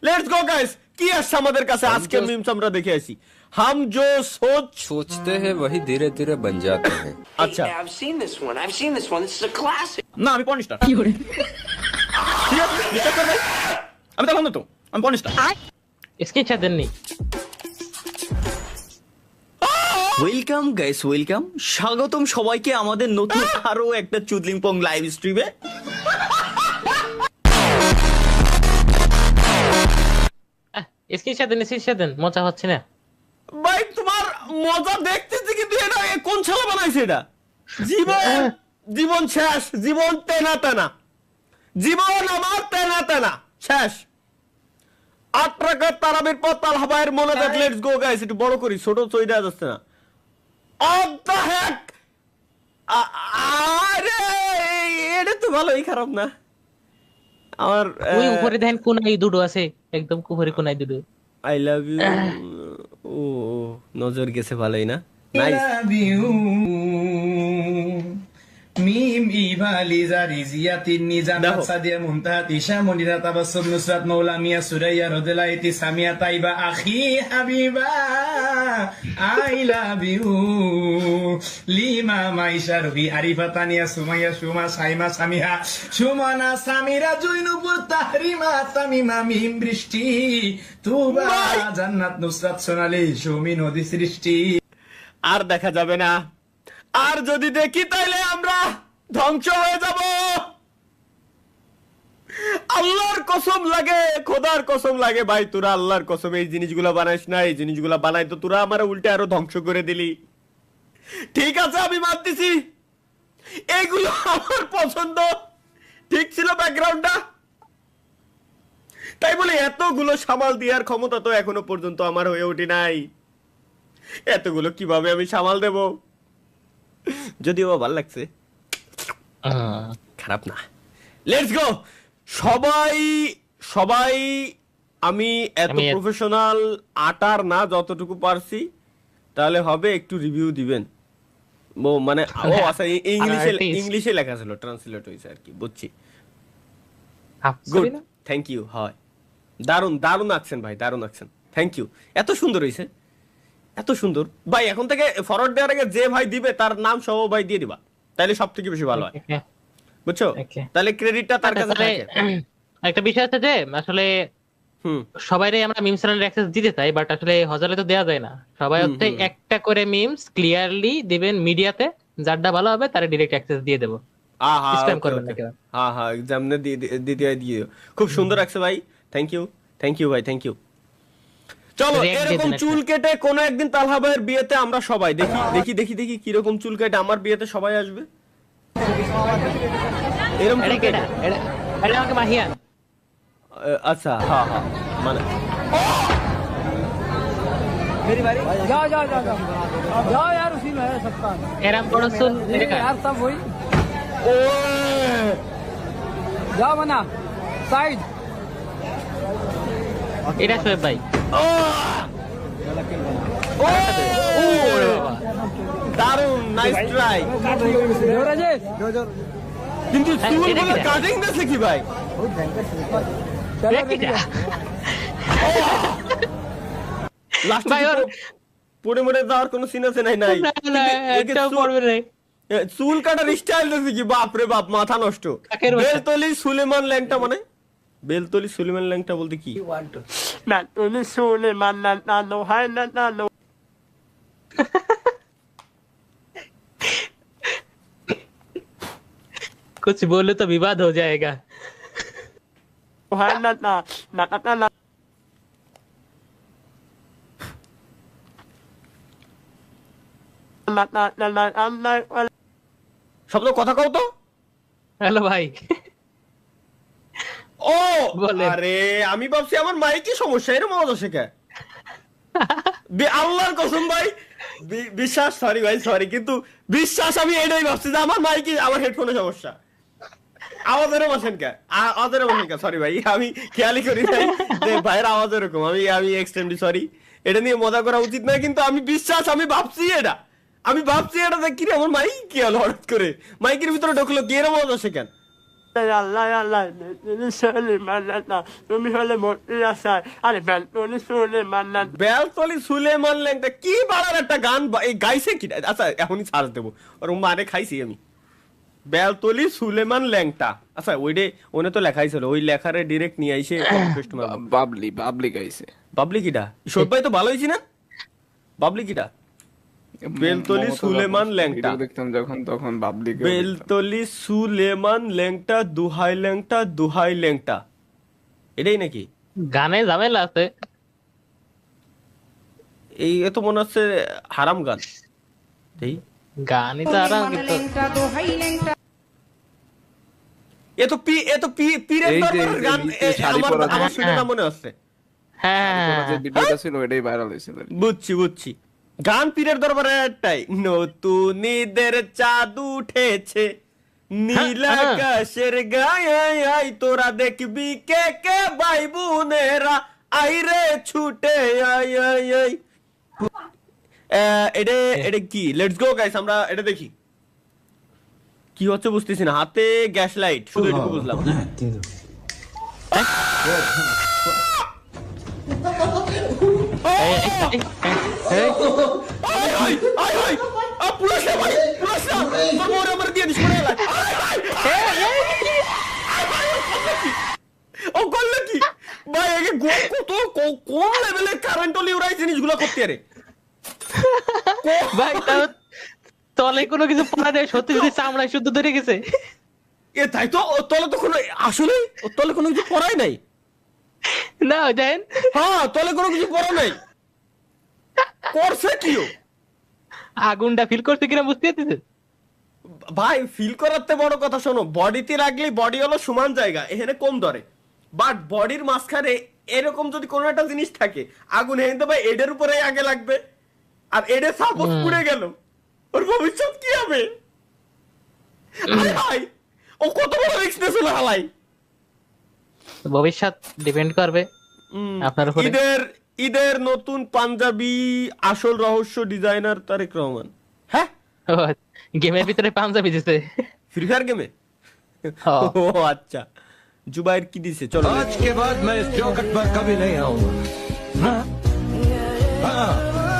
Let's go guys কি আসছে আমাদের কাছে আজকে মিমস আমরা দেখে আসি हम जो सोचते हैं वही धीरे धीरे बन जाते हैं। अच्छा I've seen this one. This is a classic. না আমি পর্নস্টার কি করে ঠিক আছে বিশ্বাস কর ভাই আমি তখন তো আমি পর্নস্টার इसके चादर नहीं ওয়েলকাম গাইস ওয়েলকাম স্বাগতম সবাইকে আমাদের নতুন আরো একটা চুদলিং পং লাইভ স্ট্রিমে इसके चादर মজা হচ্ছে না ভাই তোমার মজা দেখতেছি কিন্তু এটা কোন ছেলে বানাইছে এটা জীবন জীবন শেষ জীবন তেনা তেনা জীবন আমার তেনা তেনা শেষ 8 রাকাত তারাবির পর তালহাবায়ের মনে দেখ লেটস গো গাইস একটু বড় করি ছোট চইদা যাচ্ছে না অফ দ্য হেক আরে এটা তো ভালোই খারাপ না আমার ওই উপরে দেখেন কোনায় দুটো আছে একদম উপরে কোনায় দুটো আই লাভ ইউ ও নজর গেছে ভালোই না নাইস মিম ইভালি জারিজিয়াতিন নিজানাত সাদিয়া মুনতাহাত ইশা মনিরা তাবাসসুম নুসরাত মাওলা মিয়া সুরাইয়া রাদিয়াল্লাহু Samia Taiba Akhi Habiba I love you Lima Maisha Robi Arifa Tania Sumaiya Suma Saima Samiha Sumana Samira জুইনুপুর তাহরিমা তামিমা মিম বৃষ্টি তুবা জান্নাত নুসরাত সোনালি সুমি নদী সৃষ্টি আর দেখা যাবে না আর যদি দেখি তাইলে আমরা ধ্বংস হয়ে যাব আল্লাহর কসম লাগে খোদার কসম লাগে ভাই তোরা আল্লাহর কসম এই জিনিসগুলো বানাইস না এই জিনিসগুলো বানাই তো তোরা আমার উল্টে আরো ধ্বংস করে দিলি ঠিক আছে আমি মানতেছি এইগুলো আমার পছন্দ ঠিক ছিল ব্যাকগ্রাউন্ডটা তাই বলে এতগুলো সামাল দেওয়ার ক্ষমতা তো এখনো পর্যন্ত আমার হয়ে ওঠে নাই এতগুলো কিভাবে আমি সামাল দেব যদিও ভালো লাগছে খারাপ না লেটস গো সবাই সবাই আমি এত প্রফেশনাল আটার না যতটুকু পারছি তাহলে হবে একটু রিভিউ দিবেন মানে ও আচ্ছা ইংলিশে লেখা ছিল ট্রান্সলেট হয়েছে আর কি বুঝছি গুড থ্যাংক ইউ হয় দারুন দারুন আছেন ভাই দারুন আছেন থ্যাংক ইউ এত সুন্দর হয়েছে এত সুন্দর ভাই এখন থেকে ফরওয়ার্ড দেওয়ার আগে যে ভাই দিবে তার নাম সহ ভাই দিয়ে দিবা তাহলে সবথেকে বেশি ভালো হয় বুঝছো তাহলে ক্রেডিটটা তার কাছে থাকে একটা বিষয় আছে যে আসলে সবাইরে আমরা মিমস চ্যানেলের অ্যাক্সেস দিতে চাই বাট আসলে হজলে তো দেয়া যায় না সবাই হচ্ছে একটা করে মিমস ক্লিয়ারলি দিবেন মিডিয়াতে যারটা ভালো হবে তারে ডাইরেক্ট অ্যাক্সেস দিয়ে দেব স্প্যাম করবেন না কেউ হ্যাঁ হ্যাঁ এক্সামনে দিয়ে খুব সুন্দর আছে ভাই থ্যাংক ইউ ভাই থ্যাংক ইউ চলো এরকম চুল কেটে কোনো একদিন তালহা ভাইয়ের বিয়েতে আমরা সবাই দেখি কি রকম চুল কেটে আমার বিয়েতে সবাই আসবে এরকম চুল কেটে এটা আমাকে মাহিয়া আচ্ছা হ্যাঁ হ্যাঁ মানে मेरी बारी जाओ यार उसी में है सबका एरम बड़ा सुन यार सब वही ओए जाओ मना साइड এটা শোয়েব ভাই দারুন নাইস ট্রাই কিন্তু চুলগুলো কাটিং দিয়েছে কি ভাই লাস্ট পুরো মরে যাওয়ার কোনো সিন আছে নাই চুল কাটার স্টাইল দিয়েছে কি বাপ রে বাপ মাথা নষ্ট বেলতলি সুলেমান ল্যাংটা মানে বেলতলি সুলেমান ল্যাংটা বলতে কি না তুমি সুলেমান না নো হয় না নো कुछ बोले तो विवाद हो जाएगा হয় না শব্দ কথা কও তো হ্যালো ভাই ও আরে আমি ভাবছি আমার মাইকে সমস্যা এরকম আওয়াজ আসে কে আল্লাহর কসম ভাই বিশ্বাস সরি ভাই সরি কিন্তু বিশ্বাস আমি এটাই ভাবছি যে আমার মাইকে আমার হেডফোনে সমস্যা আওয়াজেরও বসেন কে সরি ভাই আমি খেয়ালই করি নাই যে ভাইয়ের আওয়াজ এরকম আমি এক্সট্রিমলি সরি এটা নিয়ে মজা করা উচিত না কিন্তু আমি ভাবছি এটা যে কি আমার মাইক কি হলো হঠাৎ করে মাইকের ভিতরে ঢুকলো কি এরকম আওয়াজ আসে কেন আল্লাহ আল্লাহ সুলেমান না তুমি হলে মন্ত্রী আসার আরে বেলতলি সুলেমান না বেলতলি সুলেমান ল্যাংটা কি বাড়ার একটা গান এই গাইছে কি? আচ্ছা এখনই ছাড় দেবো, ওর মানে খাইছি আমি। বেলতলি সুলেমান ল্যাংটা, আচ্ছা ওইটা ওনে তো লেখাই ছিল, ওই লেখারে ডিরেক্ট নিয়ে আইসে পেস্ট মারবো। বাবলি গাইছে। বাবলি কিটা? সব ভাই তো ভালো হয়েছি না? বাবলি কিটা? বেলতলি সুলেমান ল্যাংটা, দেখতাম যখন তখন বাবলি বেলতলি সুলেমান ল্যাংটা, দুহাই ল্যাংটা, দুহাই ল্যাংটা, এটাই নাকি গানে ঝামেলা আছে। এই এ তো মনে হচ্ছে হারাম গান। এই গানই তো আরাম, কিন্তু পীরের এই যে- দরবারের গান, এই শাড়ি আমার পরা- আমার শুনে না মনে হচ্ছে। হ্যাঁ যে ভিডিওটা ছিল ওটাই ভাইরাল হয়েছিল। বুঝছি গান পীরের দরবারে একটাই, নতুন ঈদের চাঁদ উঠেছে নীল আকাশের গায়ে, আই তোরা দেখবি কে কে ভাই বোনেরা, আই রে ছুটে আই আই আই। এটা কি? লেটস গো গাইস, আমরা এটা দেখি কি হচ্ছে বুঝতেছি না। হাতে গ্যাস লাইট, শুধু এটুকু বুঝলাম। এই, আয়, আয়, আয়, আয়। পুরো সে ভাই, পুরো সে। তোর বউরে আমার দিয়ে দিস, পুরো এলাকা। ও করলো কি ভাই? একে কোন লেভেলের কারেন্ট লিউরাই জিনিসগুলো করতে আরে ভাই তাও তলে কোনো কিছু পড়া নেই, সত্যি সত্যি চামড়ায় শুদ্ধ ধরে গেছে। এ তাই তো, ওর তলে তো কোনো, আসলে ওর তলে কোনো কিছু পড়াই নাই। না দেন, হ্যাঁ, তলে কোনো কিছু পড়া নাই। করছে কি ও? আগুনটা ফিল করতে কিনা বুঝতে পারতেছেন? ভাই ফিল করাতে বড় কথা, শোনো, বডিতে রাখলে বডি হলো সমান জায়গা, এখানে কম ধরে, বাট বডির মাঝখানে এরকম যদি কোনো একটা জিনিস থাকে, আগুন এনে তো ভাই এডের উপরে আগে লাগবে, আর এডে সাপোজ পুড়ে গেল, ওর ভবিষ্যৎ কি হবে? আরে ভাই ও কত বড় রিস্ক নিয়েছিল হালাই। ভবিষ্যৎ ডিপেন্ড করবে আপনার উপরে। ঈদের নতুন পাঞ্জাবি আসল রহস্য ডিজাইনার তারেক রহমান। হ্যাঁ, গেমের ভিতরে পাঞ্জাবি দিছে। ফ্রি ফায়ার গেমে? হ্যাঁ। ও আচ্ছা, জুবাইর কি দিছে? চলো आज के बाद मैं इस चौखट पर कभी नहीं आऊंगा। हाँ? हाँ,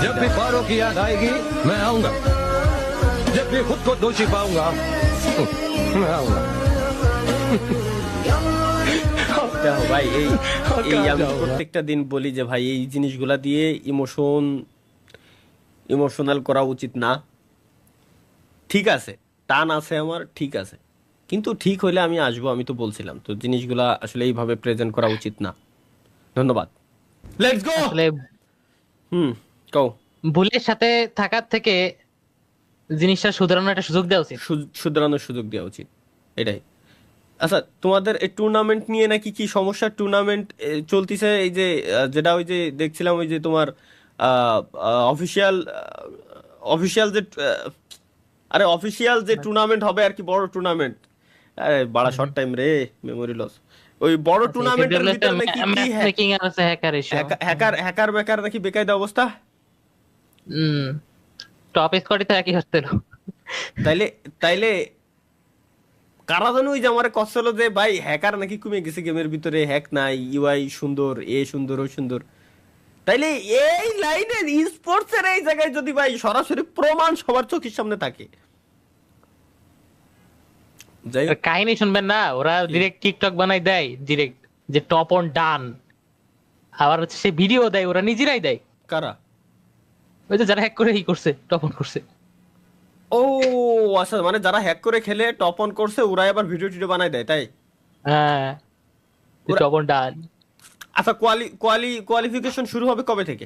जब भी पारो की याद आएगी मैं आऊंगा, जब भी खुद को दोषी पाऊंगा मैं आऊंगा। দেখো ভাই, এই আমি প্রত্যেকটা দিন বলি যে ভাই এই জিনিসগুলা দিয়ে ইমোশনাল করা উচিত না। ঠিক আছে, টান আছে আমার, ঠিক আছে, কিন্তু ঠিক হইলে আমি আসবো, আমি তো বলছিলাম তো, জিনিসগুলা আসলে এইভাবে প্রেজেন্ট করা উচিত না। ধন্যবাদ, লেটস গো। আসলে কও। ভুলের সাথে থাকার থেকে জিনিসটা শুধরানোর একটা সুযোগ দেওয়া উচিত। শুধরানোর সুযোগ দেওয়া উচিত, এটাই। আচ্ছা, তোমাদের এই টুর্নামেন্ট নিয়ে নাকি কি সমস্যা? টুর্নামেন্ট চলতিছে, এই যে যেটা ওই যে দেখছিলাম, ওই যে তোমার অফিসিয়াল যে অফিসিয়াল যে টুর্নামেন্ট হবে আর কি, বড় টুর্নামেন্ট। আরে বড় শর্ট টাইম রে, মেমোরি লস। ওই বড় টুর্নামেন্টের ভিতরে নাকি কি হ্যাকিং আছে, হ্যাকার ইস্যু, হ্যাকার নাকি বেকায়দা অবস্থা। টপ স্কোয়াডে তো একই হচ্ছিল। তাইলে কারা জানো ওই যে আমার কষ্ট যে ভাই হ্যাকার নাকি কমে গেছে গেমের ভিতরে, হ্যাক নাই, ইউআই সুন্দর, এ সুন্দর, ও সুন্দর। তাইলে এই লাইনে স্পোর্টস এর এই জায়গায় যদি ভাই সরাসরি প্রমাণ সবার চোখের সামনে থাকে, যাই হোক। কাহিনী শুনবেন না, ওরা ডিরেক্ট টিকটক বানাই দেয় ডিরেক্ট, যে টপ অন ডান, আবার হচ্ছে সে ভিডিও দেয়, ওরা নিজেরাই দেয়। কারা? ওই যে যারা হ্যাক করে করছে, টপ অন করছে। ও আচ্ছা, মানে যারা হ্যাক করে খেলে টপ অন করছে, ওরা আবার ভিডিও টিডিও বানাই দেয়, তাই? হ্যাঁ, টপ অন ডান। আচ্ছা, কোয়ালিফিকেশন শুরু হবে কবে থেকে?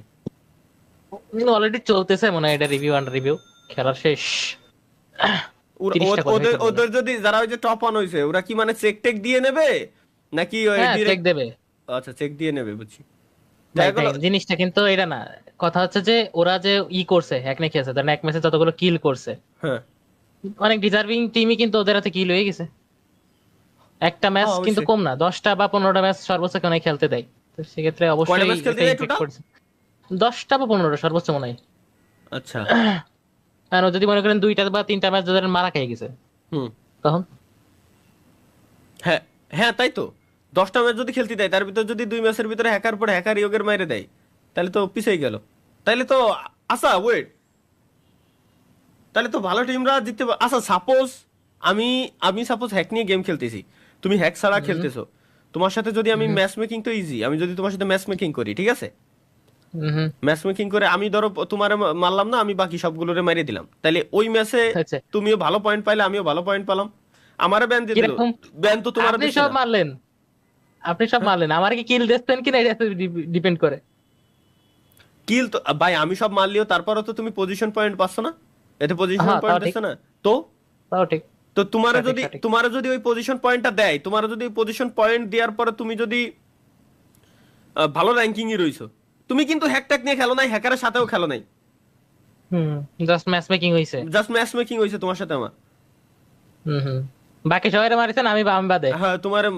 অলরেডি চলতেছে মনে হয়, এটা রিভিউ আন্ডার রিভিউ, খেলা শেষ। ওদের যদি যারা ওই যে টপ অন হইছে, ওরা কি মানে চেক টেক দিয়ে নেবে নাকি চেক দেবে? আচ্ছা, চেক দিয়ে নেবে, বুঝছি। জিনিসটা কিন্তু এটা না, কথা হচ্ছে যে ওরা যে করছে, হ্যাক নাকি আছে, তার এক ম্যাচে যতগুলো কিল করছে, হ্যাঁ, অনেক ডিজার্ভিং টিমই কিন্তু ওদের হাতে কিল হয়ে গেছে। একটা ম্যাচ কিন্তু কম না, 10টা বা 15টা ম্যাচ সর্বোচ্চ কেন খেলতে দেয়, তো সেক্ষেত্রে অবশ্যই 10টা বা 15টা সর্বোচ্চ মনে হয়। আচ্ছা, আর যদি মনে করেন 2টা বা 3টা ম্যাচ যাদের মারা খেয়ে গেছে, তখন হ্যাঁ হ্যাঁ, তাই তো 10টা ম্যাচ যদি খেলতে দেয়, তার ভিতর যদি 2 ম্যাচের ভিতরে হ্যাকার পর হ্যাকার ইয়োগের মাইরে দেয়, তাহলে তো পিছিয়ে গেল। তাহলে তো আচ্ছা ওয়েট, তাহলে তো ভালো টিমরা জিততে আচ্ছা সাপোজ আমি আমি সাপোজ হ্যাক নিয়ে গেম খেলতেছি, তুমি হ্যাক ছাড়া খেলতেছো, তোমার সাথে যদি আমি ম্যাচ মেকিং তো ইজি, আমি যদি তোমার সাথে ম্যাচ মেকিং করি, ঠিক আছে, ম্যাচ মেকিং করে আমি ধরো তোমারে মারলাম না, আমি বাকি সবগুলোরে মারিয়ে দিলাম, তাহলে ওই ম্যাচে আচ্ছা। তুমিও ভালো পয়েন্ট পাইলে, আমিও ভালো পয়েন্ট পেলাম, আমারে ব্যান দিয়ে দিল, কিরকম? ব্যান তো তোমার আপনি সব মারলেন, আপনি সব মারলেন, আমার কি কিল দিচ্ছেন কিনা এটা ডিপেন্ড করে। কিল তো ভাই আমি সব মারলিও তারপরও তো তুমি পজিশন পয়েন্ট পাচ্ছ না, এতে পজিশন হ্যাঁ, পয়েন্ট তাও ঠিক। দিচ্ছে না তো। তাও ঠিক। তো তোমারে সঠিক, যদি সঠিক। তোমারে যদি ওই পজিশন পয়েন্টটা দেয়, তোমারে যদি পজিশন পয়েন্ট দেওয়ার পরে তুমি যদি ভালো র্যাঙ্কিং এ রইছো, তুমি কিন্তু হ্যাকট্যাক নিয়ে খেলো নাই, হ্যাকারের সাথেও খেলো নাই, জাস্ট ম্যাচ মেকিং হইছে। জাস্ট ম্যাচ মেকিং হইছে তোমার সাথে আমার। বাকি সবাই মারিছেন, আমি বাদে। হ্যাঁ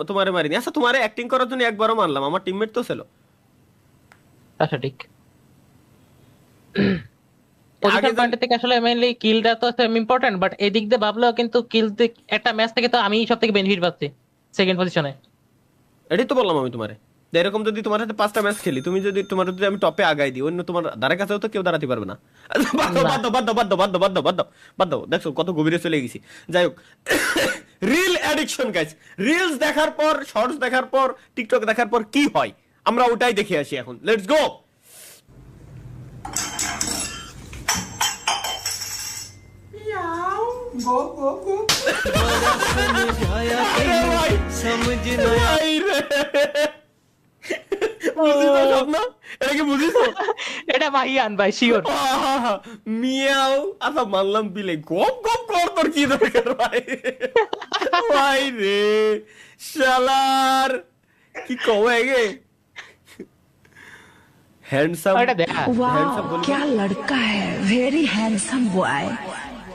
তোমারে মারিনি। আচ্ছা তোমারে অ্যাক্টিং করার জন্য একবারও মারলাম, আমার টিমমেট তো ছিল। আচ্ছা ঠিক। পজিশন পয়েন্ট থেকে আসলে মেইনলি কিলটা তো ইম্পর্টেন্ট, বাট এদিক দিয়ে ভাবলেও কিন্তু কিল একটা ম্যাচ থেকে তো আমি সবথেকে বেনিফিট পাচ্ছি সেকেন্ড পজিশনে। এটাই তো বললাম আমি তোমারে, এরকম যদি তোমার সাথে 5টা ম্যাচ খেলি, তুমি যদি তোমার যদি আমি টপে আগাই দিই, অন্য তোমার ধারে কাছেও তো কেউ দাঁড়াতে পারবে না। বাদ দাও, দেখছো কত গভীরে চলে গেছি। যাই হোক, রিল অ্যাডিকশন গাইস, রিলস দেখার পর, শর্টস দেখার পর, টিকটক দেখার পর কি হয় আমরা ওটাই দেখে আসি এখন। Let's go. এটা মাহিয়ান ভাই শিওর। মিয়াও আচ্ছা মানলাম বিলে, গপ গপ কর, তোর কি দরকার ভাই? ভাই রে শালার কি কওয়েগে হ্যান্ডসাম। वाह क्या लड़का है, वेरी हैंडसम बॉय,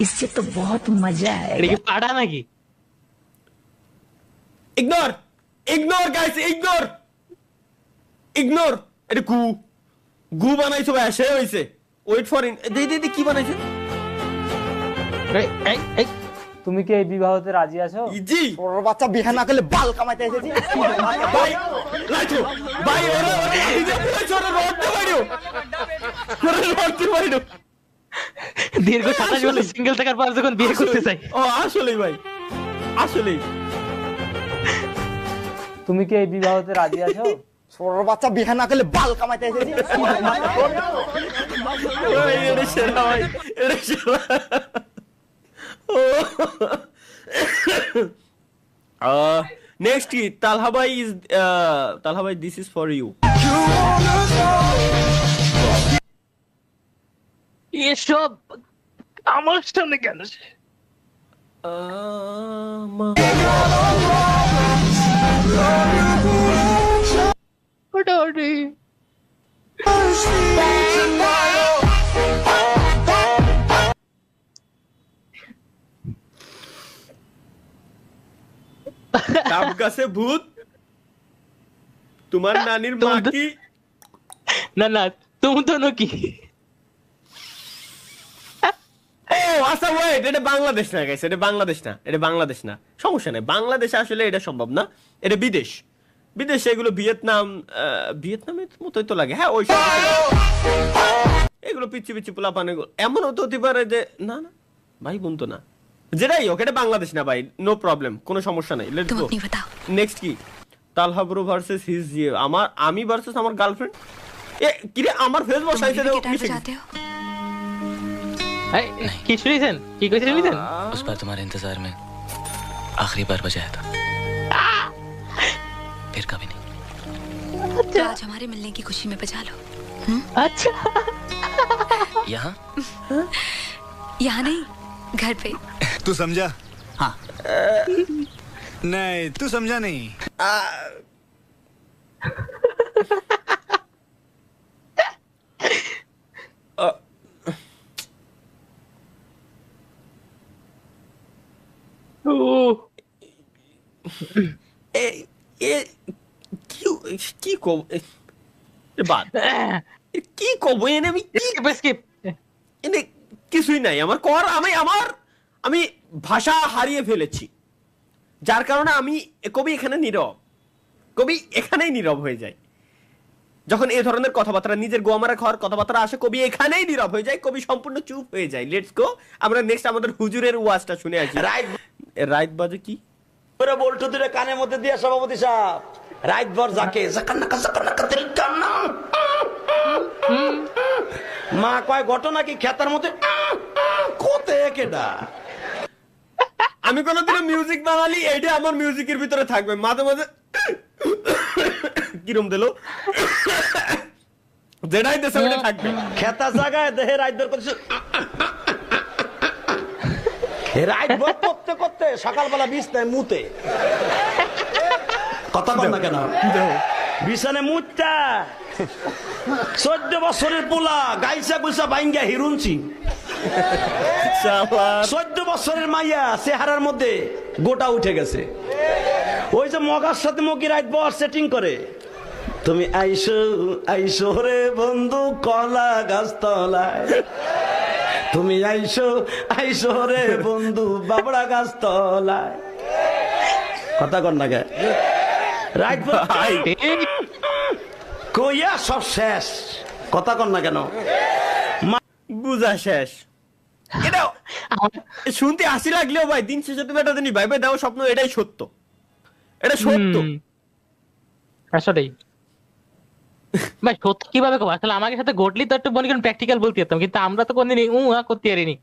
इससे तो बहुत मजा है। এটা কি পাড়া নাকি? Ignore ignore guys, ignore ignore. এটা গু বানাইছো ভাই, সে হইছে। ওয়েট ফর দে কি বানাইছে? তুমি কি এই বিবাহতে রাজি আছো? জি। ওর বাচ্চা বিয়ে না করলে বাল কামাইতে এসেছি। ভাই লাইছো ভাই, ওরে এই যে পুরো রডতে পারিও, ওরে রডতে পারিও। দীর্ঘ 27 বছর সিঙ্গেল থাকার পর যখন বিয়ে করতে চাই। ও আসলেই ভাই, আসলেই। তুমি কি এই বিবাহতে রাজি আছো? ওর বাচ্চা বিয়ে না করলে বাল কামাইতে এসেছি। ওই এটা সেরা ভাই, এটা সেরা। নেক্সট কি তালহা ভাই ইজ, তালহা ভাই দিস ইজ ফর ইউ। এসব আমার সামনে কেন? ওটা ডাব গাছে ভূত, তোমার নানির মা কি? না না, তুমি তো নাকি? ও আচ্ছা ওয়েট, এটা বাংলাদেশ না গাইস, এটা বাংলাদেশ না, এটা বাংলাদেশ না, সমস্যা নাই। বাংলাদেশে আসলে এটা সম্ভব না, এটা বিদেশ। বিদেশে এগুলো ভিয়েতনামের মতোই তো লাগে। হ্যাঁ ওই সব এগুলো পিচ্ছি পিচ্ছি পোলা পানে, এমনও তো হতে পারে যে না না ভাই বোন তো না, যেটাই হোক এটা বাংলাদেশ না ভাই, নো প্রবলেম, কোনো সমস্যা নাই। Let's go. নেক্সট কি তালহা ব্রো ভার্সেস হিজ জিও, আমি ভার্সেস আমার গার্লফ্রেন্ড। এ কি রে, আমার ফেস বসাইছে রে। কি শুনেছেন? কি কইছেন শুনেছেন? उस बार तुम्हारे इंतजार में आखिरी बार बजाया था, फिर कभी नहीं। तो आज हमारे मिलने की खुशी में बजा लो। अच्छा यहाँ यहाँ नहीं, घर पे। तू समझा? हाँ। नहीं तू समझा नहीं। কি কব বাদ, কি কব এনে আমি এনে কিছুই নাই আমার কর। আমি ভাষা হারিয়ে ফেলেছি। যার কারণে আমি কবি এখানে নীরব, কবি এখানেই নীরব হয়ে যায়। যখন এই ধরনের কথাবার্তা, নিজের গোয়ামারা খাওয়ার কথাবার্তা আসে, কবি এখানেই নীরব হয়ে যায়, কবি সম্পূর্ণ চুপ হয়ে যায়। লেটস গো, আমরা নেক্সট আমাদের হুজুরের ওয়াজটা শুনে আসি। রাইত বাজে কি ওরে বল্টু দুটো কানের মধ্যে দিয়ে সভাপতি সাহেব রাত ভর যাকে মা কয় ঘটনা কি খেতার মধ্যে কোতে কেডা। আমি কোনোদিনও মিউজিক বানালি, এইটা আমার মিউজিকের ভিতরে থাকবে। মাঝে মাঝে কিরম দিল যেটাই দেশে ওটা থাকবে। খেতা জায়গায় দেহে রাত ভর করছে, রাত ভর করতে করতে সকালবেলা বিছনায় মুতে। কথা বল না কেন, বিছানে মুতটা 14 বছরের পোলা গাইসা গুইসা বাইঙ্গা হিরুনছি। 14 বছরের মাইয়া চেহারার মধ্যে গোটা উঠে গেছে। ওই যে মগার সাথে মগি রাত বর সেটিং করে, তুমি আইসো আইসো রে বন্ধু কলা গাছ তলায়, তুমি আইসো আইসো রে বন্ধু বাবড়া গাছ তলায়। কথা কর না গে রাত কইয়া সব শেষ। কথা কর না কেন, বুঝা শেষ। এটা শুনতে হাসি লাগলেও ভাই দিন শেষে তুমি একটা দিনই ভাইবে দাও স্বপ্ন, এটাই সত্য, এটা সত্য আসলেই ভাই। সত্য কিভাবে কব, আসলে আমাকে সাথে ঘটলি তো একটু মনে করেন প্র্যাকটিক্যাল বলতে যেতাম, কিন্তু আমরা তো কোনদিন করতে পারিনি।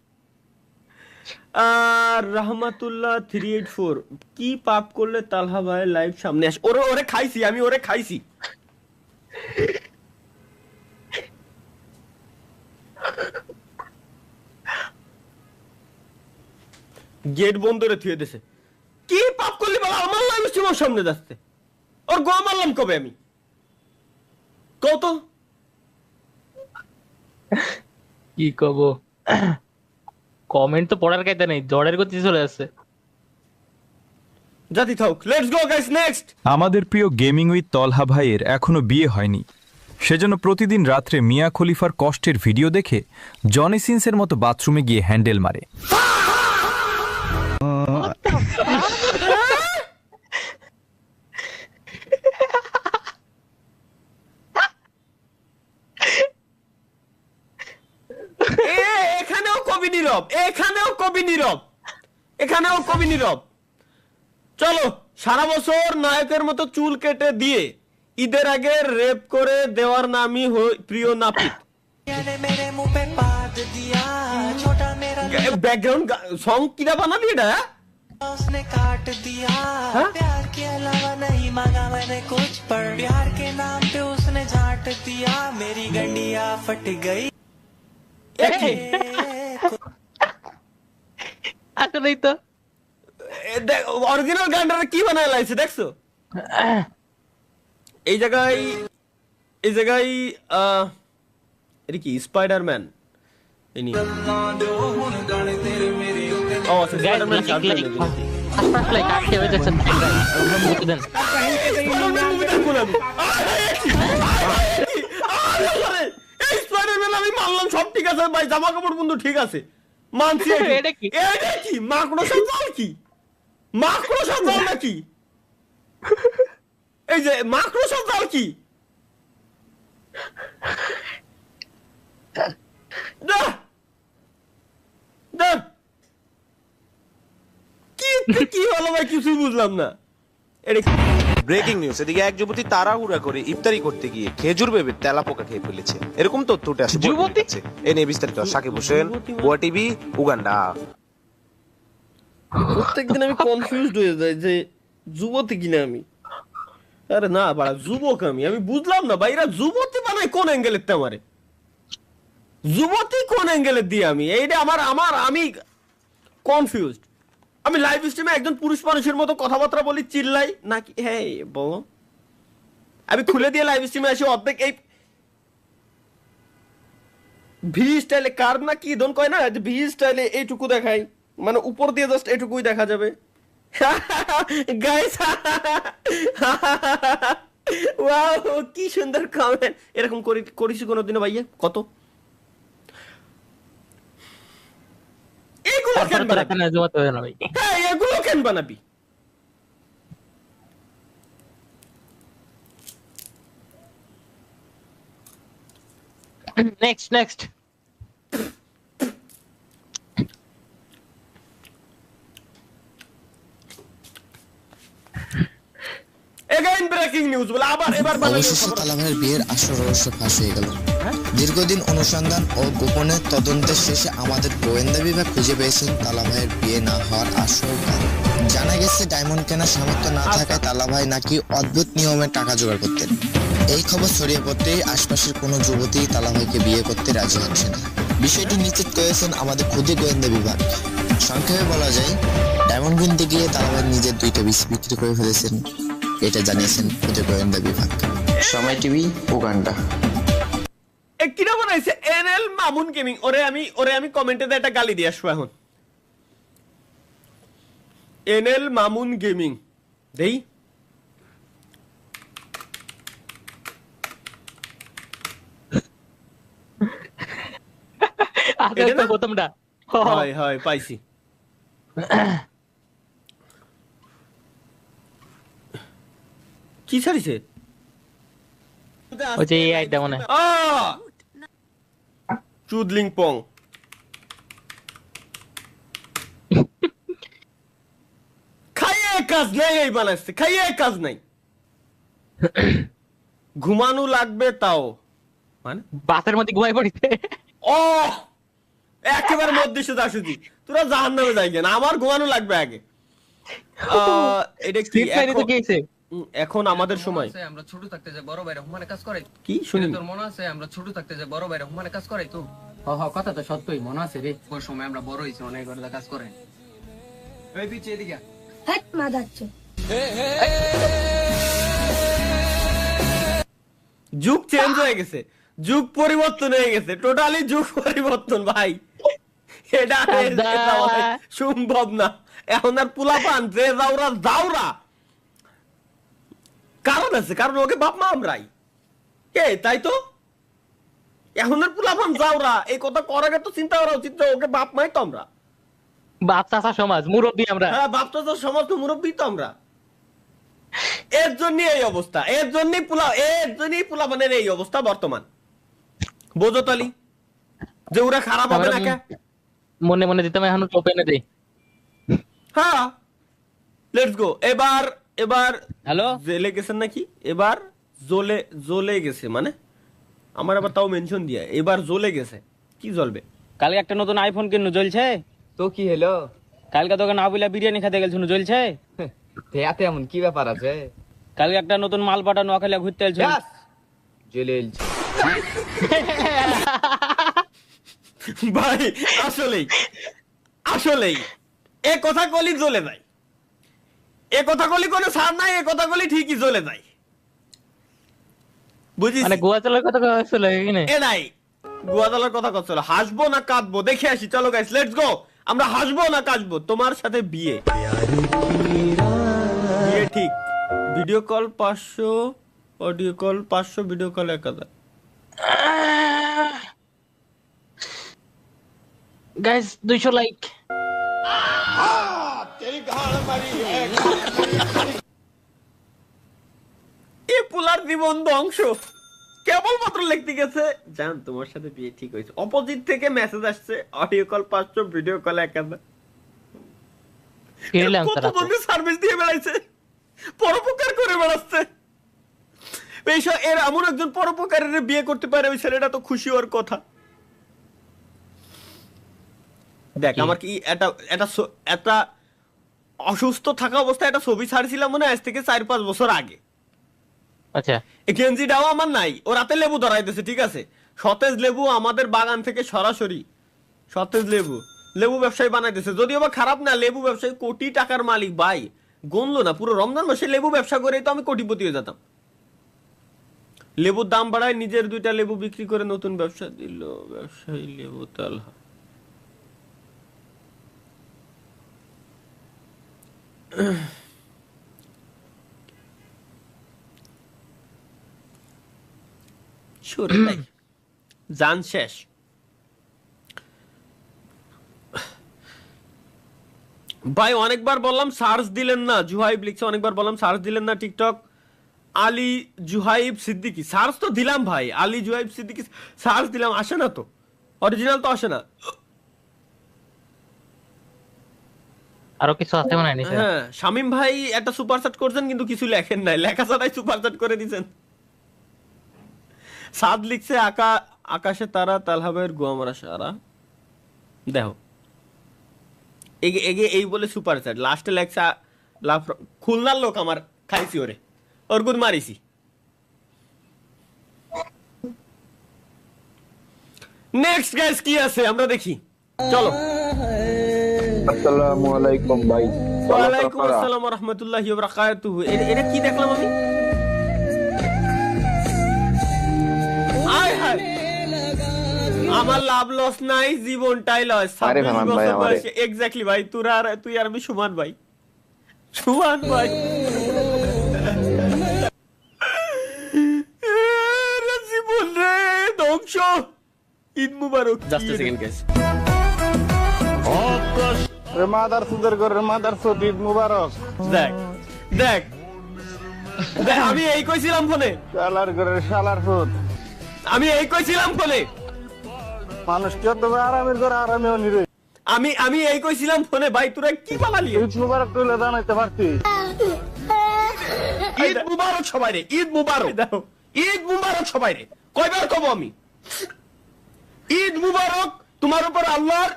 রহমাতুল্লাহ 384 কি পাপ করলে তালহা ভাই লাইভ সামনে আসে? ওরে খাইছি আমি, ওরে খাইছি। গেট বন্ধ করে থুয়ে দিছে। কি পাপ করলি বলা, আমার লাইভ স্ট্রিমের সামনে যাচ্ছে। ওর গোয়া মারলাম কবে আমি, কত কি কব, কমেন্ট তো পড়ার কায়দা নেই, জ্বরের গতি চলে যাচ্ছে। জাতি থাক, লেটস গো গাইস নেক্সট। আমাদের প্রিয় গেমিং উইথ তলহা ভাইয়ের এখনো বিয়ে হয়নি, সেজন্য প্রতিদিন রাত্রে মিয়া খলিফার কষ্টের ভিডিও দেখে জনি সিন্সের মতো বাথরুমে গিয়ে হ্যান্ডেল মারে। এখানেও কবি নীরব, এখানেও কবি নীরব, এখানেও কবি নীরব। চলো, সারা বছর নায়কের মতো চুল কেটে দিয়ে ঈদের আগে রেপ করে দেওয়ার নামই প্রিয় নাপিত। ব্যাকগ্রাউন্ড সং কিরা বানালি এটা? उसने काट दिया प्यार के अलावा नहीं मांगा मैंने कुछ, पर प्यार के नाम पे उसने झाट दिया, मेरी गंडिया फट गई। আসলেই তো অরিজিনাল গানটা কি বানায় লাইছে দেখছো? এই জায়গায় এটা কি স্পাইডারম্যান? আমি মানলাম সব ঠিক আছে ভাই, জামা কাপড় বন্ধু ঠিক আছে মানছি। এটা কি মাকড়সার জাল? কি মাকড়সার জাল নাকি? এই যে মাকড়সার জাল কি? কি হলো ভাই, কিছুই বুঝলাম না। ব্রেকিং নিউজ, এদিকে এক যুবতী তাড়াহুড়া করে ইফতারি করতে গিয়ে খেজুর ভেবে তেলাপোকা খেয়ে ফেলেছে, এরকম তথ্য উঠে আসে। এ নিয়ে বিস্তারিত সাকিব হোসেন, বুয়া টিভি, উগান্ডা। প্রত্যেকদিন আমি কনফিউজড হয়ে যাই যে যুবতী কিনা আমি। আরে না বাড়া, যুবক আমি বুঝলাম না ভাই, এরা যুবতী বানায় কোন অ্যাঙ্গেলের? আমারে যুবতী কোন অ্যাঙ্গেলের দিয়ে আমি এইটা আমি কনফিউজড। আমি লাইভ স্ট্রিমে একজন পুরুষ মানুষের মতো কথাবার্তা বলি, চিল্লাই নাকি? হ্যাঁ বলো, আমি খুলে দিয়ে লাইভ স্ট্রিমে আসি অর্ধেক এই ভি স্টাইলে কার্ভ না কি দন কয় না, ভি স্টাইলে এইটুকু দেখাই, মানে উপর দিয়ে জাস্ট এইটুকুই দেখা যাবে। গাইস ওয়াও, কি সুন্দর কমেন্ট। এরকম করিস কোনোদিনও ভাইয়া? কত এগুলো কেন বানাবি? নেক্সট এগেইন ব্রেকিং নিউজ বলে আবার এবার অবশেষে তালা ভাইয়ের বিয়ের আসল রহস্য ফাঁস হয়ে গেল। দীর্ঘদিন অনুসন্ধান ও গোপনে তদন্তের শেষে আমাদের গোয়েন্দা বিভাগ খুঁজে পেয়েছেন তালা ভাইয়ের বিয়ে না হওয়ার আসল কারণ। জানা গেছে ডায়মন্ড কেনার সামর্থ্য না থাকায় তালা ভাই নাকি অদ্ভুত নিয়মে টাকা জোগাড় করতেন। এই খবর ছড়িয়ে পড়তেই আশপাশের কোনো যুবতী তালা ভাইকে বিয়ে করতে রাজি হচ্ছে না। বিষয়টি নিশ্চিত করেছেন আমাদের ক্ষুদে গোয়েন্দা বিভাগ। সংক্ষেপে বলা যায়, ডায়মন্ড কিনতে গিয়ে তালা ভাই নিজের 2টা বিসি বিক্রি করে ফেলেছেন, এটা জানিয়েছেন ক্ষুদে গোয়েন্দা বিভাগ। সময় টিভি উগান্ডা। কিরা বানাইছে এনএল মামুন গেমিং। ওরে আমি কমেন্টে একটা গালি দিয়ে আসবো এখন। এনএল মামুন গেমিং দেই প্রথমটা হয় পাইছি। কি ছাড়িছে ওই যে এই আইডা মনে চুদলিং পং। খাইয়ে কাজ নাই, এই বানাইছে খাইয়ে কাজ নাই। ঘুমানো লাগবে তাও মানে বাসের মধ্যে ঘুমাই পড়িতে। ও একেবারে মধ্যে সুদা সুদি তোরা জাহান্নামে যাই কেন, আমার ঘুমানো লাগবে আগে। এটা কি এখন আমাদের সময় আমরা ছোট থাকতে যে বড় ভাইরা হুমানে কাজ করে কি শুনি তোর মনে আছে? আমরা ছোট থাকতে যে বড় ভাইরা হুমানে কাজ করে তো কথা তো সত্যই মনে আছে রে। ওই সময় আমরা বড় হইছি, অনেক ঘরে কাজ করে। এই পিছে এদিকে হট মাদাচ্চো। যুগ চেঞ্জ হয়ে গেছে, যুগ পরিবর্তন হয়ে গেছে, টোটালি যুগ পরিবর্তন ভাই। এটা সম্ভব না এখন আর পোলাপান যে যাওরা কারণ আছে, কারণ ওকে বাপ মা আমরাই কে, তাই তো এখন আর পোলাপান যাওরা এই কথা করার তো চিন্তা করা উচিত। ওকে বাপ মাই তো আমরা, বাপ চাচা সমাজ মুরব্বী আমরা। হ্যাঁ বাপ চাচা সমাজ তো মুরব্বী তো আমরা। এর জন্য এই অবস্থা, এর জন্যই পোলাপানের এই অবস্থা বর্তমান। বোঝো তালি যে ওরা খারাপ হবে না কে? মনে মনে দিতাম এখন ওপেনে দেই। হ্যাঁ লেটস গো। এবার হ্যালো জেলে গেছেন নাকি? এবার জ্বলে গেছে মানে আমার আবার তাও মেনশন দিয়া এবার জ্বলে গেছে। কি জ্বলবে? কালকে একটা নতুন আইফোন কিনু জ্বলছে তো কি হলো? কালকে তোকে না বলে বিরিয়ানি খেতে গেছিল জ্বলছে। এতে এমন কি ব্যাপার আছে? কালকে একটা নতুন মাল পাটা নোয়াখালী ঘুরতে এলছে জ্বলে ভাই আসলেই এ কথা কলি জ্বলে যায়, এ কথা কলি কোনো সার নাই, এ কথা কলি ঠিকই জ্বলে যায়। বুঝিস মানে গোয়াতলার কথা কইছিল এখানে এ নাই গোয়াতলার কথা কইছিল। হাসবো না কাঁদবো দেখে আসি, চলো গাইস লেটস গো। আমরা হাসবো না কাঁদবো, তোমার সাথে বিয়ে ঠিক। Video call 500, audio call 500, video call 1000। Guys 200 like. এ পোলার জীবন ধ্বংস। কেবলমাত্র লিখতে গেছে জান তোমার সাথে বিয়ে ঠিক হয়েছে, অপোজিট থেকে মেসেজ আসছে audio call 500, video call 1000। Service দিয়ে বেড়াইছে, পরোপকার করে বেড়াচ্ছে। এর এমন একজন পরোপকারের বিয়ে করতে পারে ওই ছেলেটা তো খুশি হওয়ার কথা। দেখ আমার কি একটা অসুস্থ থাকা অবস্থায় একটা ছবি ছাড়ছিলাম মনে হয় আজ থেকে 4-5 বছর আগে। আচ্ছা এই গেঞ্জিটাও আমার নাই, ও রাতে লেবু ধরাইতেছে ঠিক আছে, সতেজ লেবু আমাদের বাগান থেকে সরাসরি সতেজ লেবু ব্যবসায়ী বানাইতেছে। যদিও বা খারাপ না, লেবু ব্যবসায়ী কোটি টাকার মালিক ভাই, গণলো না পুরো রমজান মাসে লেবু ব্যবসা করে তো আমি কোটিপতি হয়ে যেতাম। লেবুর দাম বাড়ায় নিজের 2টা লেবু বিক্রি করে নতুন ব্যবসা দিল ব্যবসায়ী লেবু তালহা। জান শেষ। ভাই অনেকবার বললাম সার্চ দিলেন না, জুহাইব লিখছে অনেকবার বললাম সার্চ দিলেন না টিকটক। আলী জুহাইব সিদ্দিকী সার্চ তো দিলাম ভাই, আলী জুহাইব সিদ্দিকী সার্চ দিলাম, আসে না তো, অরিজিনাল তো আসে না। আরো কিছু আছে মনে হয় নিচে। হ্যাঁ শামিম ভাই একটা সুপার চ্যাট করছেন কিন্তু কিছু লেখেন নাই, লেখা ছাড়াই সুপার চ্যাট করে দিয়েছেন। সাদ লিখছে আকাশে তারা, তালহা ভাইয়ের গোয়ামারা সারা। দেখো এগে এই বলে সুপার চ্যাট, লাস্টে লেখছে খুলনার লোক আমার খাইছি ওরে, ওর গুদ মারিছি। নেক্সট গাইস কি আছে আমরা দেখি, চলো। আসসালামু আলাইকুম ভাই। ওয়ালাইকুম আসসালাম ওয়া রাহমাতুল্লাহি ওয়া বারাকাতুহু। এটা কি দেখলাম আমি? আয় হায়, আমার লাভ লস নাই, জীবনটাই লস। এক্স্যাক্টলি ভাই, তুই আর আমি সমান ভাই, সমান ভাই। জীবন রে ধ্বংস। Eid Mubarak. Just a second guys. মাদার সুদের করে মাদার সুদ, ঈদ মুবারক। দেখ দেখ দেখ, আমি এই কইছিলাম ফোনে, শালার করে শালার সুদ। আমি এই কইছিলাম ফোনে, মানুষ কি তো আরামের করে আরামেও নিরে। আমি এই কইছিলাম ফোনে ভাই, তোরা কি পালালি? ঈদ মুবারক কইলে জানাইতে পারতি। ঈদ মুবারক সবাই রে, ঈদ মুবারক। দেখো ঈদ মুবারক সবাই রে, কয়বার কব আমি? ঈদ মুবারক, তোমার উপর আল্লাহর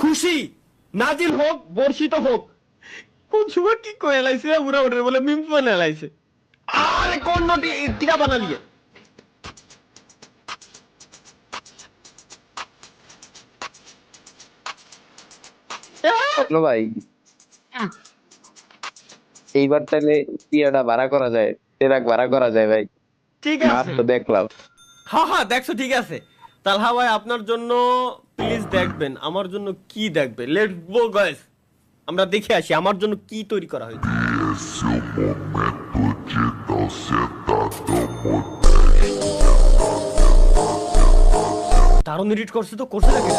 খুশি নাজিল হোক, বর্ষিত হোক। কোন সময় কি কয়ে লাইছে উড়া উড়ে বলে মিমস বানায় লাইছে। আরে কোন নটি টিকা বানালিয়ে? ভাই এইবার তাহলে টিয়াটা ভাড়া করা যায়, ট্রাক ভাড়া করা যায় ভাই। ঠিক আছে তো দেখলাম। হ্যাঁ হ্যাঁ দেখছো, ঠিক আছে। তালহা ভাই আপনার জন্য প্লিজ দেখবেন, আমার জন্য কি দেখবে? লেটস গো গাইস, আমরা দেখে আসি আমার জন্য কি তৈরি করা হয়েছে। দারুণ এডিট করছে তো, করছে নাকি?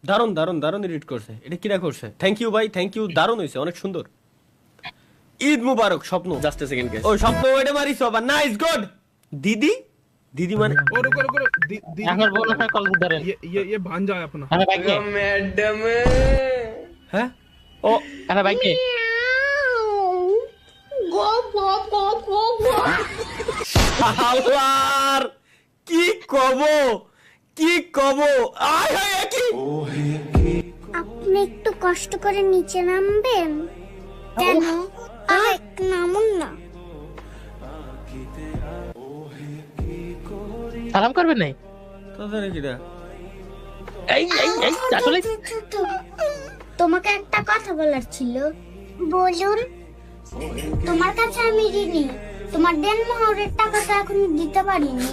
দারুণ দারুণ দারুণ এডিট করছে। এটা কিরা করছে? থ্যাংক ইউ ভাই, থ্যাংক ইউ, দারুণ হয়েছে, অনেক সুন্দর। ঈদ মুবারক স্বপ্ন। Just a second guys. ও স্বপ্ন ওইটা মারিছো আবার, নাইস গুড। দিদি दीदी माने और दीदी अगर बोलो है कॉल धरे ये भांजा है अपना। अरे भाई के मैडम हैं ओ अरे भाई के गो गो गो गो गो আল্লাহর কি কব আয় হায় কি। আপনি একটু কষ্ট করে নিচে নামবেন কেন? নামুন না। সালাম করবেন নাই তাদের কিরা? এই আসলে তোমাকে একটা কথা বলার ছিল। বলুন। তোমার কাছে আমি ঋণী, তোমার দেনমোহরের টাকা তো এখন দিতে পারিনি।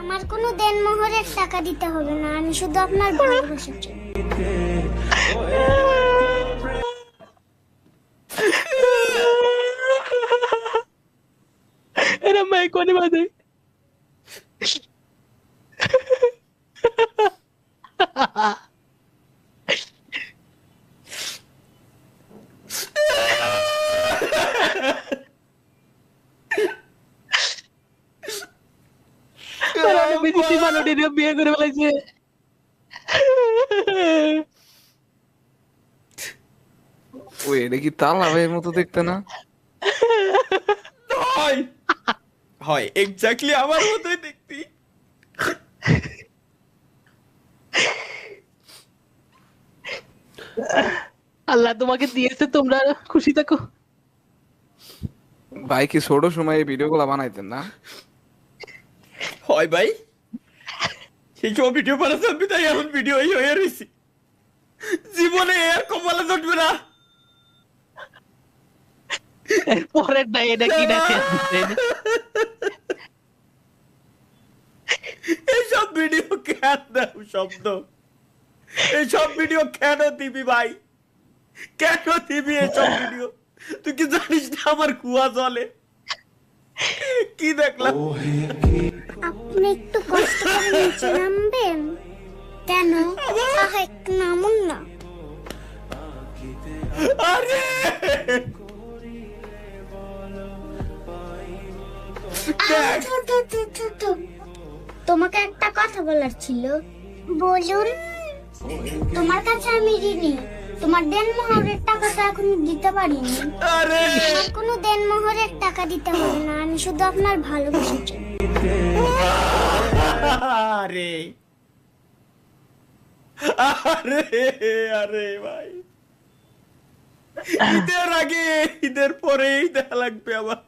আমার কোনো দেনমোহরের টাকা দিতে হবে না, আমি শুধু আপনার ভালোবাসা চাই। এরা মাই কোনে বাজে বিদেশি মানুষের বিয়ে করে ফেলাইছে। ওই এটা কি তালা ভাইয়ের মতো দেখতে না? হয় হয় এক্স্যাক্টলি আমার মতই দেখতি। আল্লাহ তোমাকে দিয়েছে, তোমরা খুশি থাকো। ভাই কি ছোট সময় এই ভিডিও গুলা বানাইতেন না? হয় ভাই, সেই সব ভিডিও বানাতে আমি তাই এখন ভিডিও হয়ে রয়েছি। জীবনে এর কপালে জুটবে না। পরের নাই এটা কি দেখে এইসব ভিডিও কেন দাও শব্দ? এইসব ভিডিও কেন দিবি ভাই? কেন দিবি এইসব ভিডিও? তুই কি জানিস না আমার কুয়া জলে? কি দেখলাম? আপনি একটু কষ্ট করে নিচে নামবেন কেন? নামুন না। আরে তোমাকে একটা কথা বলার ছিল। বলুন। তোমার কাছে আমি ঋণী, তোমার দেনমোহরের টাকা তো এখন দিতে পারিনি। আমার কোনো দেনমোহরের টাকা দিতে হবে না, আমি শুধু আপনার ভালোবাসা চাই। আরে আরে আরে ভাই, ঈদের আগে ঈদের পরেই দেখা লাগবে আবার।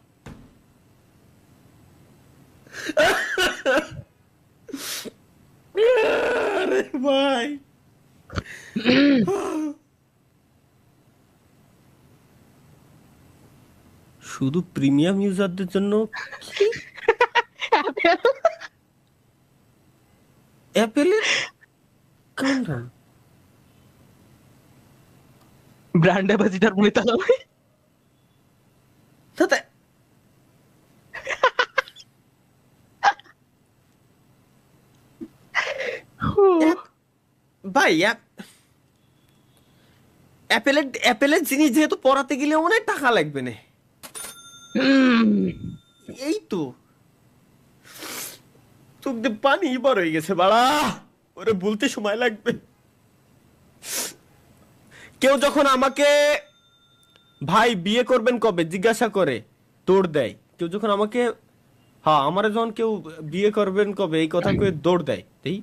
আরে ভাই শুধু প্রিমিয়াম ইউজারদের জন্য অ্যাপেলের কোন নাম? ব্র্যান্ড অ্যাম্বাসিডার মুনিতালা ভাই। ভাই অ্যাপেলের জিনিস যেহেতু পড়াতে গেলে অনেক টাকা লাগবে না। এই তো চোখ দিয়ে পানি বার হয়ে গেছে বাড়া, ওরে বলতে সময় লাগবে। কেউ যখন আমাকে ভাই বিয়ে করবেন কবে জিজ্ঞাসা করে দৌড় দেয়, কেউ যখন আমাকে হ্যাঁ আমার যখন কেউ বিয়ে করবেন কবে এই কথা কয়ে দৌড় দেয়, তাই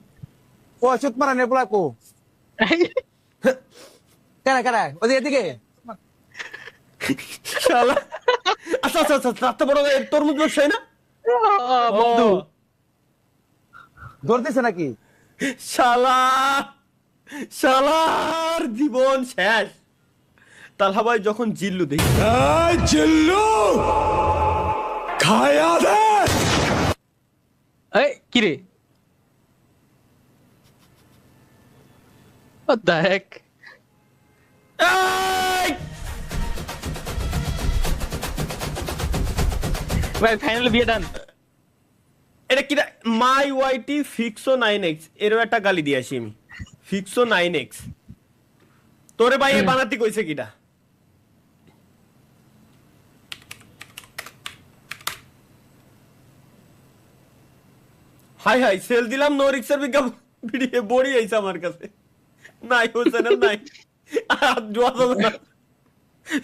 ও সুত মারা নেবলা কো কারা কারা ওদিকে এদিকে শালা। আচ্ছা আচ্ছা আচ্ছা, এত বড় তরমুজ ব্যবসায়ী না বন্ধু ধরতেছে নাকি? শালা শালার জীবন শেষ। তালহা ভাই যখন জিল্লু দেখি জিল্লু খায়া দে। এই কি রে? What the heck? ভাই ফাইনালি বিয়ে ডান। এটা কি মাই ওয়াইটি ফিক্সো 9x এরও একটা গালি দিয়ে আসি আমি। ফিক্সো 9x তোরে ভাই বানাতি কইছে কিটা? হাই হাই সেল দিলাম নো রিক্সের বিজ্ঞাপন ভিডিও বড়ি আইছে আমার কাছে। নাই ও চ্যানেল নাই আর জোয়া যাবে না।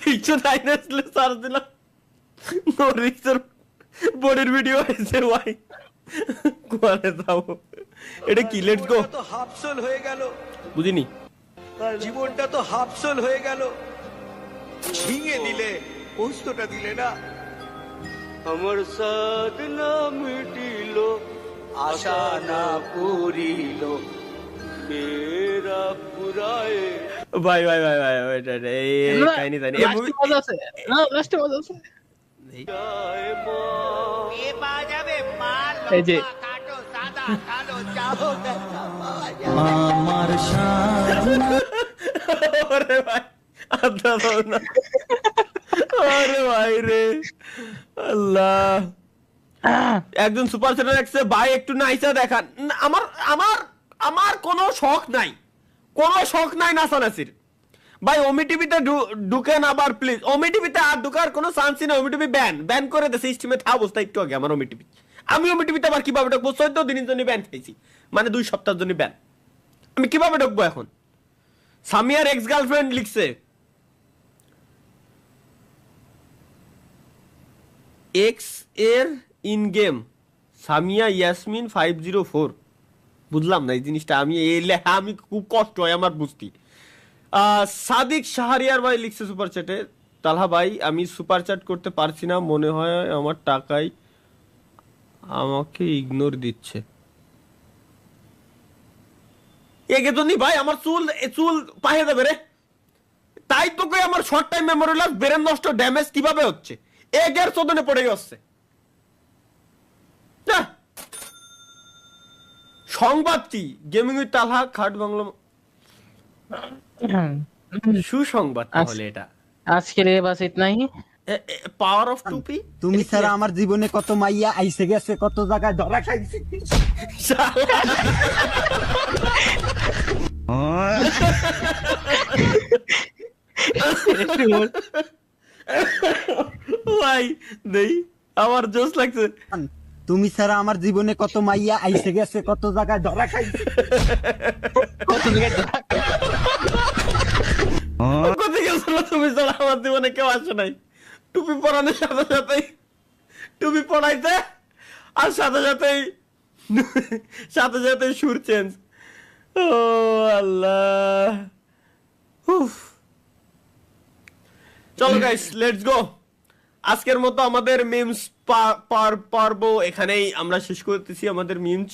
ফিক্সো 9x লে সার্চ দিলাম নো রিক্সের বড়ির ভিডিও আইছে ভাই। কোয়ারে যাও এটা কি? Let's go. তো হাফসল হয়ে গেল, বুঝিনি জীবনটা তো হাফসল হয়ে গেল। ঝিঙে দিলে পোস্তটা দিলে না। আমার সাদ না মিটিল, আশা না পুরিল, মেরা পুরায়ে। ভাই ভাই ভাই ভাই এই কাহিনী জানি লাস্টে মজা আছে না, লাস্টে মজা আছে। এই যে আমার আরে ভাই আদা দাও না। আরে ভাই রে আল্লাহ, একজন সুপার চ্যানেল রাখছে ভাই একটু নাইসা দেখান। আমার আমার আমার কোনো শখ নাই, কোনো শখ নাই নাচানাচির। ভাই ওমি টিভিতে ঢুকেন আবার প্লিজ। ওমি টিভিতে আর ঢুকার কোনো চান্সই না। ওমি টিভি ব্যান করে দিয়েছে স্ট্রিমে থা অবস্থা একটু আগে আমার ওমি টিভি। আমি ওমি টিভিতে আবার কিভাবে ঢুকবো? 14 দিনের জন্য ব্যান খাইছি, মানে 2 সপ্তাহের জন্য ব্যান। আমি কিভাবে ঢুকবো এখন? সামিয়ার এক্স গার্লফ্রেন্ড লিখছে এক্স এর ইন গেম সামিয়া ইয়াসমিন 504। বুঝলাম না এই জিনিসটা। আমি আমি খুব কষ্ট হয় আমার বুঝতে। সাদিক শাহরিয়ার ভাই লিখছে সুপার চ্যাটে, তালহা ভাই আমি সুপার চ্যাট করতে পারছি না, মনে হয় আমার টাকাই আমাকে ইগনোর দিচ্ছে। এগে তো নি ভাই আমার চুল পাহে দেবে রে। তাই তো কই আমার short time memory loss, brain নষ্ট, ড্যামেজ কিভাবে হচ্ছে? এগের চোদনে পড়ে যাচ্ছে। সংবাদ কি? গেমিং উইথ তালহা খাট বাংলা সুসংবাদ। তাহলে এটা আজকে রে বাস ইতনাই। পাওয়ার অফ টুপি। তুমি ছাড়া আমার জীবনে কত মাইয়া আইসে গেছে, কত জায়গায় ধরা খাইছি। ভাই দেই আমার জোশ লাগছে। তুমি ছাড়া আমার জীবনে কত মাইয়া আইসে গেছে, কত জায়গায় ধরা খাইছে। কোথায় গেছিল তুমি ছাড়া আমার জীবনে কেউ আসে নাই। টুপি পরানোর সাথে সাথেই টুপি পরাইতে আর সাথে সাথেই সুর চেঞ্জ। ও আল্লাহ। চলো গাইস লেটস গো। আজকের মতো আমাদের মিমস পর্ব এখানেই আমরা শেষ করতেছি আমাদের মিমস।